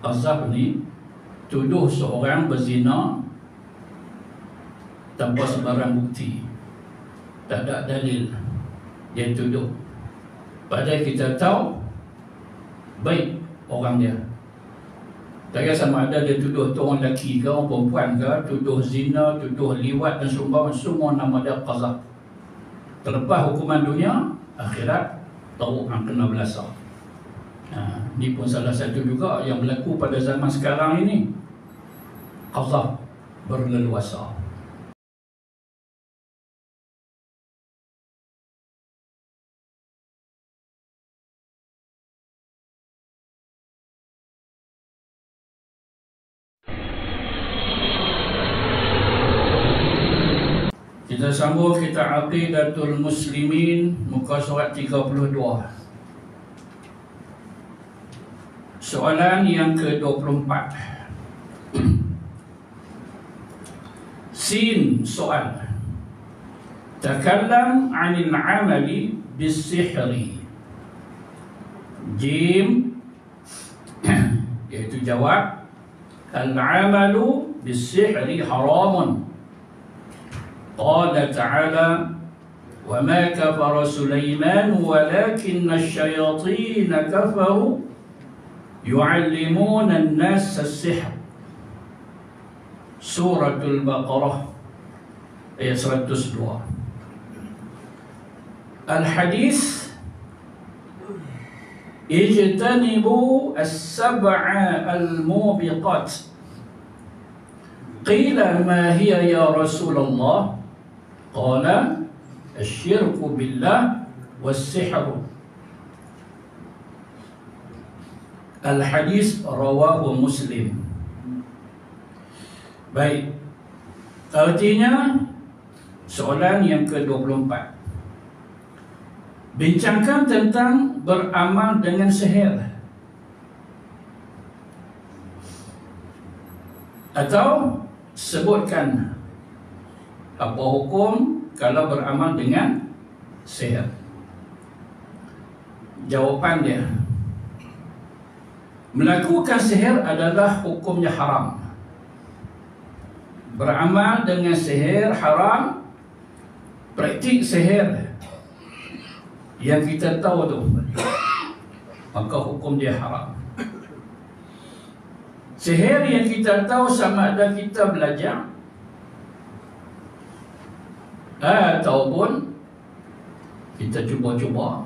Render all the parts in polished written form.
qazaf ni tuduh seorang berzina tanpa sebarang bukti, tak ada dalil, dia tuduh. Padahal kita tahu baik orang dia. Tak kira sama ada dia tuduh tu orang lelaki ke orang perempuan ke, tuduh zina, tuduh liwat dan seumpama, semua nama dia qazaf. Terlepas hukuman dunia, akhirat tahu yang kena belasah. Ini pun salah satu juga yang berlaku pada zaman sekarang ini. Qazaf berleluasa. Kita sambung kitab Aqidatul Muslimin, muka surat 32. Soalan yang ke-24. Sin, soal. Takallam 'anil 'amali bis-sihri. Jim, iaitu jawab, al-'amalu bis-sihri haramun. Qala ta'ala wa ma kafara Sulaiman walakinna asy-syayatin kafaru yu'allimuna an-nasa as-sihr. Suratul Baqarah ayat 102. Al-hadis ijtanibu as-sab'a al-mubiqat. Qila ma hiya ya Rasulullah? Qala asyirku billah was-sihru. Al-hadis rawahu Muslim. Baik, artinya soalan yang ke-24 bincangkan tentang beramal dengan sihir, atau sebutkan apa hukum kalau beramal dengan sihir. Jawapan dia, melakukan sihir adalah hukumnya haram. Beramal dengan sihir haram. Praktik sihir yang kita tahu tu, maka hukum dia haram. Sihir yang kita tahu sama ada kita belajar ataupun kita cuba-cuba,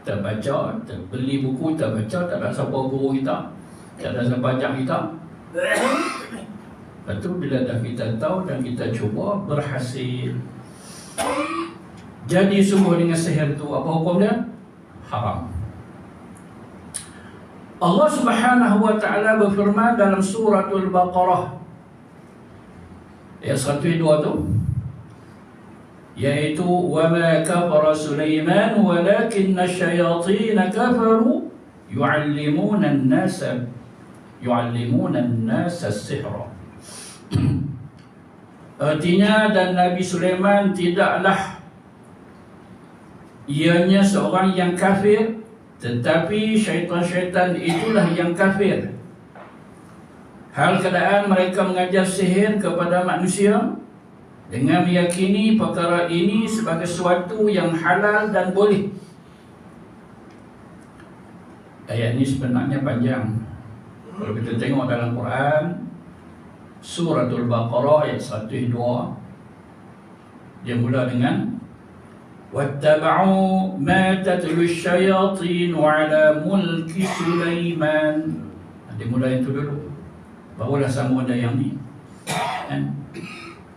kita baca, kita beli buku, kita baca, tak ada siapa guru kita, tak ada siapa ajar kita. Lepas tu bila dah kita tahu dan kita cuba, berhasil, jadi sungguh dengan sihir tu, apa hukum dia? Haram. Allah Subhanahu wa ta'ala berfirman dalam suratul Baqarah ayat 102 tu, iaitu wa ma kafara Sulaiman walakinna asy-syayatin kafaru yu'allimuna an-nasa as-sihra. Artinya, dan Nabi Sulaiman tidaklah ianya seorang yang kafir, tetapi syaitan-syaitan itulah yang kafir. Hal keadaan mereka mengajar sihir kepada manusia dengan meyakini perkara ini sebagai sesuatu yang halal dan boleh. Ayat ini sebenarnya panjang. Kalau kita tengok dalam Quran, Suratul Baqarah ayat 102, dia mula dengan وَاتَّبَعُوا مَا تَتْلُو الشَّيَاطِينُ عَلَى مُلْكِ سُلَيْمَانَ. Dia mula itu dulu, barulah sambung ada yang ni.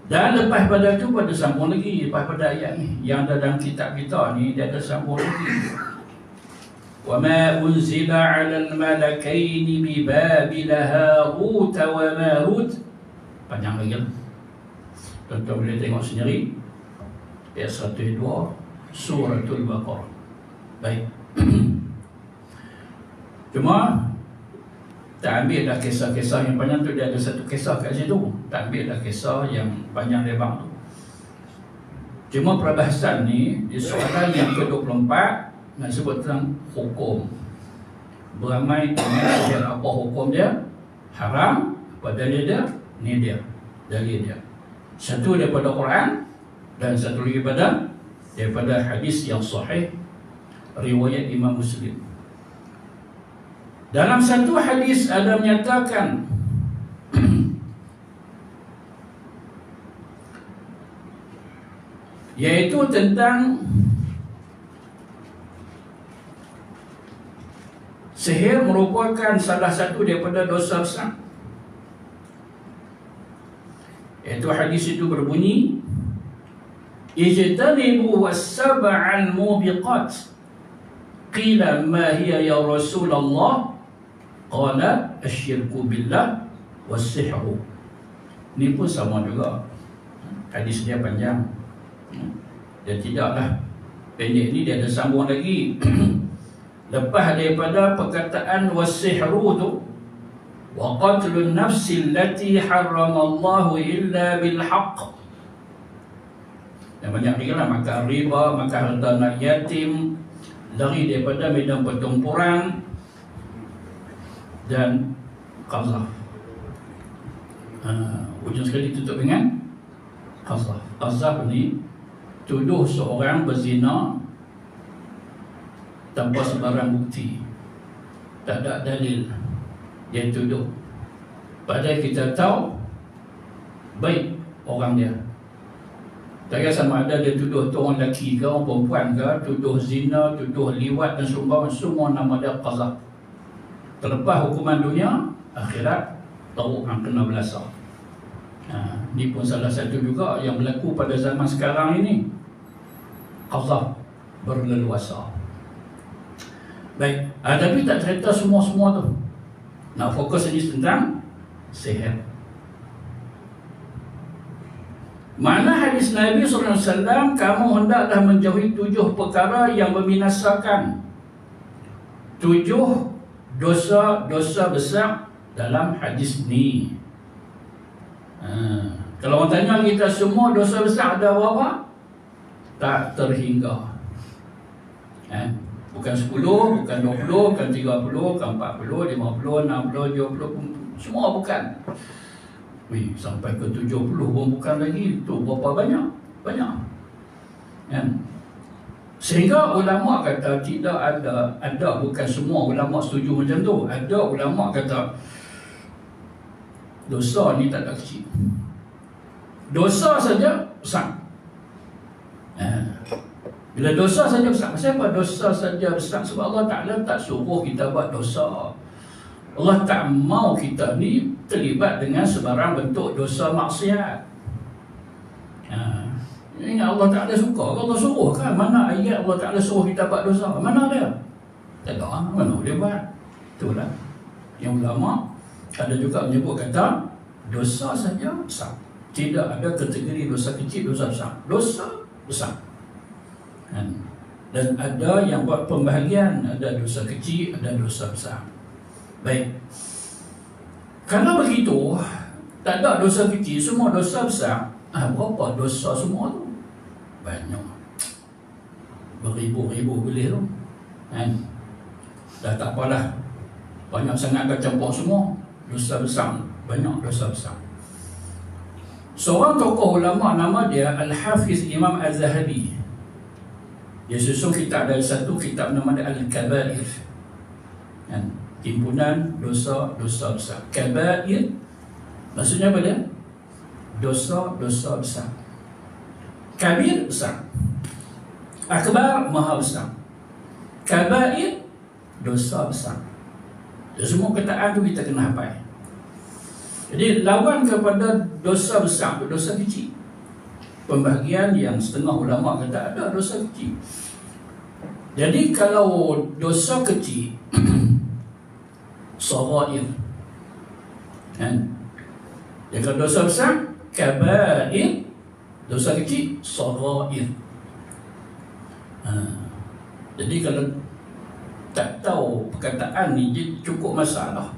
Dan lepas pada tu pada sambung lagi, lepas pada ayat ni yang ada dalam kitab kita ni, dia ada sambung lagi. وَمَا أُنْزِلَ عَلَى الْمَلَكَيْنِ بِبَابِلَ هَارُوتَ وَمَارُوتَ. Panjang lagi. Tuan-tuan boleh tengok sendiri ayat 102 Suratul Baqarah. Baik. Cuma tak ambil dah kisah-kisah yang panjang tu, dia ada satu kisah kat situ. Tak ambil dah kisah yang panjang lebar tu. Cuma perbahasan ni di soalan yang ke-24 nak sebut tentang hukum beramai dengan dia apa hukum dia, haram, apa dalil dia, ni dia, dalil dia. Satu daripada Quran dan satu lagi daripada hadis yang sahih riwayat Imam Muslim. Dalam satu hadis ada menyatakan yaitu tentang sihir merupakan salah satu daripada dosa besar. Iaitu hadis itu berbunyi, ijtanibu was-sab'al mubiqat. Qila ma hiya ya Rasulullah? Qala asyirku billah was-sihru. Ini pun sama juga. Hadis dia panjang. Dan tidaklah pendek ni, dia ada sambung lagi. Lepas daripada perkataan was-sihru tu, wa qatlun nafsi allati harramallahu illa bil haqq. Dan banyak lagi lah, makan riba, makan harta anak yatim, lari daripada medan pertempuran, dan qazaf. Ujung sekali tutup dengan qazaf. Qazaf ni tuduh seorang berzina tanpa sebarang bukti, tak ada dalil, dia tuduh. Padahal kita tahu baik orang dia. Tak kira sama ada dia tuduh tu orang lelaki ke, orang perempuan ke, tuduh zina, tuduh liwat dan seumpama, semua nama dia qazaf. Terlepas hukuman dunia, akhirat tahu ang kena belasah. Ini pun salah satu juga yang berlaku pada zaman sekarang ini. Qazaf berleluasa. Baik, tapi tak cerita semua-semua tu. Nak fokus ini tentang sihir. Mana hadis Nabi SAW, kamu hendaklah menjauhi 7 perkara yang membinasakan. 7 dosa-dosa besar dalam hadis ni. Kalau orang tanya kita semua dosa besar ada berapa? Tak terhingga. Bukan 10, bukan 20, bukan 30, bukan 40, 50, 60, 70, semua bukan. Sampai ke 70 pun bukan lagi. Itu berapa banyak? Banyak. Sehingga ulama kata tidak ada bukan semua ulama setuju macam tu. Ada ulama kata dosa ni tak ada kecil. Dosa saja besar. Bila dosa saja besar, kenapa dosa saja besar? Sebab Allah Ta'ala tak suruh kita buat dosa. Allah tak mau kita ni terlibat dengan sebarang bentuk dosa maksiat. Ini Allah Ta'ala suka. Allah suruh kan? Mana ayat Allah Ta'ala suruh kita buat dosa? Mana dia? Tak ada. Mana boleh buat? Itulah yang ulama ada juga menyebut kata dosa saja besar. Tidak ada kategori dosa kecil, dosa besar. Dosa besar. Dan ada yang buat pembahagian, ada dosa kecil, ada dosa besar. Baik, kalau begitu tak ada dosa kecil, semua dosa besar. Berapa dosa semua tu? Banyak, beribu-ribu boleh tu. Dah tak apalah, banyak sangat dah campur semua. Dosa besar, banyak dosa besar. Seorang tokoh ulama nama dia Al-Hafiz Imam Az-Zahabi. Dia susun kitab, dari satu kitab nama dia Al-Kabair, timbunan dosa-dosa besar. Kabair maksudnya apa dia? Dosa-dosa besar. Kabir besar, akbar maha besar, kabair dosa besar. Jadi semua kataan tu kita kena hafal. Jadi lawan kepada dosa besar itu dosa kecil. Pembahagian yang setengah ulama kata ada dosa kecil. Jadi kalau dosa kecil shaghair, jadi kalau dosa besar kabair, dosa kecil shaghair. Jadi kalau tak tahu perkataan ni, cukup masalah.